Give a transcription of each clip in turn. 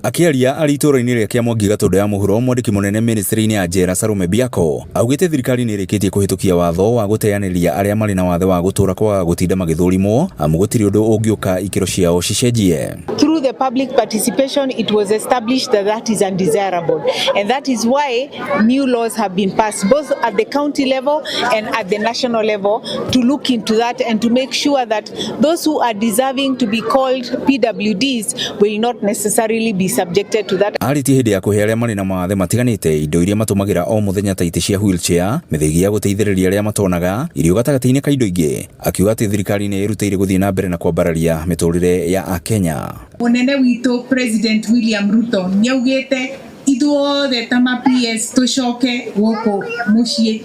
Akiaria arĩ itũũra-inĩ rĩa Kĩamwangi Gatũndũ ya mũhuro, mwandĩki mũnene ministry-inĩ ya njera Salome Biako augĩte thirikari nĩ ĩrĩkĩtie kũhĩtũkia watho wa gũteanĩria arĩa marĩ na wathe wa gũtũra kwaga gũtinda magĩthũrimwo amu gũtirĩ ũndũ ũngĩũka ikĩro ciao cicenjie. Through the public participation, it was established that that is undesirable, and that is why new laws have been passed both at the county level and at the national level to look into that and to make sure that those who are deserving to be called PWDs will not necessarily be subjected to that. Arĩtie hĩndĩ ya kũhe arĩa marĩ na mawathe matiganĩte indo iria matũmagĩra o mũthenya ta itĩ cia wheelchair, mĩthĩgi ya gũteithĩrĩria arĩa matonaga, irio gatagatĩ-inĩ ka indo ingĩ, akiuga atĩ thirikari nĩ ĩrutĩire gũthiĩ na mbere na kwambararia mĩtũrĩre ya Akenya. Mũnene witũ President William Ruto nĩaugĩte ithuothe ta ma PS tũcoke gũkũ mũciĩ.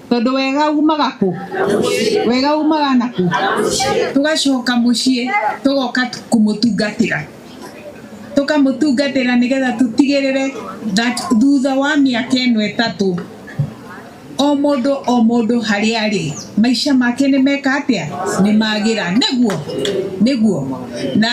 Tondũ wega umaga kũ? Wega umaga nakũ? Tugacoka mũciĩ, tugoka kũmũtungatĩra. Tukamũtungatĩra nĩgetha tũtigĩrĩre that thutha wa mĩaka ĩno ĩtatũ o mũndũ harĩa arĩ maica make nĩ meka atĩa? Nĩ magĩra. Nĩguo na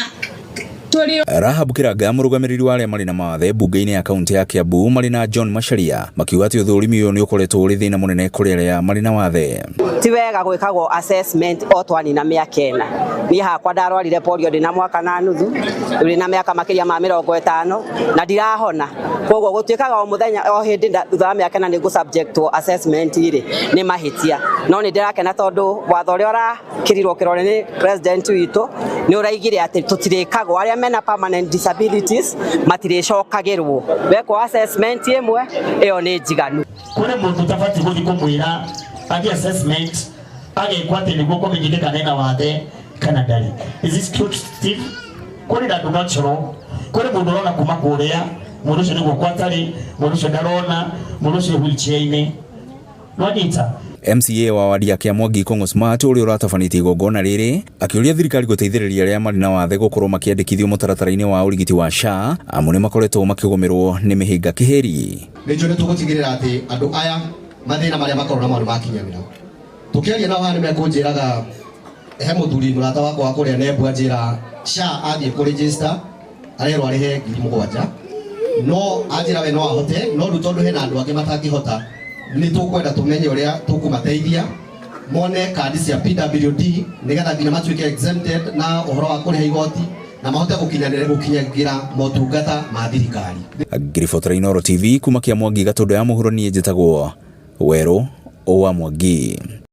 Rahab Kĩranga mũrũgamĩrĩri wa arĩa marĩ na mawathe mbunge-inĩ ya kaunti ya Kiambu marĩ na John Macharia makiuga atĩ ũthũrimi ũyũ nĩ ũkoretwo ũrĩ thĩna mũnene kũrĩ arĩa marĩ na wathe. Ti wega gwĩkagwo assessment o twanina mĩaka ĩna. Niĩ hakwa ndarwarire polio ndĩna mwaka na nuthu, ndĩna mĩaka makĩria ma 50 na ndirahona. Koguo gũtuĩkaga o mũthenya o hĩndĩ thutha wa mĩaka ĩna nĩ ngũ-subjectwo assessment rĩ nĩ mahĩtia. No nĩ ndĩrakena tondũ watho ũrĩa ũrakĩrirwo kĩrore nĩ president witũ nĩ ũraigire atĩ tũtirĩkagwo arĩa mena permanent disabilities matirĩcokagĩrwo. Wekwo assessment ĩmwe ĩyo nĩ njiganu. Kũrĩ mũndũ tabati gũthiĩ kũmwĩra agĩ assessment agĩkwo atĩ nĩguo kũmenyithĩka kana ena wathe kana ndarĩ. Is this truth, Steve? Kũrĩ andũ natural, kũrĩ mũndũ ũrona kuma kũrĩa, mũndũ ũcio nĩguo kwatarĩ, mũndũ ũcio ndarona, mũndũ ũcio wheelchair-inĩ. Nwanyita MCA wa wadi ya Kĩamwangi Kong'o Smart ũrĩa ũratabanĩtie igongona rĩrĩ akĩũria thirikari gũteithĩrĩria arĩa marĩ na wathe gũkorwo makĩandĩkithio mũtaratara-inĩ wa ũrigiti wa SHA amu nĩ makoretwo makĩgũmĩrwo nĩ mĩhĩnga kĩheri. Nĩnjũ nĩ tũgũtigĩrĩra atĩ andũ aya mathĩna marĩa makorwo namo nĩ makinyanĩra. Tũkĩaria nao haha nĩ mekũnjĩraga he mũthuri mũrata wakwa wa kũrĩa Nembu anjĩra SHA athiĩ kũregister arerwo arĩhe 7,000 no anjĩra we no ahote no rĩu tondũ hena andũ angĩ matangĩhota nĩ tũkwenda tũmenye ũrĩa tũkũmateithia mone kandi cia PWD nĩgetha nginya matuĩke exempted na ũhoro wa kũrĩha igoti na mahote gũkinyagĩra motungata ma thirikari. Ngiribotera Inooro TV kuma Kĩamwangi Gatũndũ ya mũhuro niĩ njĩtagwo Werũ wa Mwangi.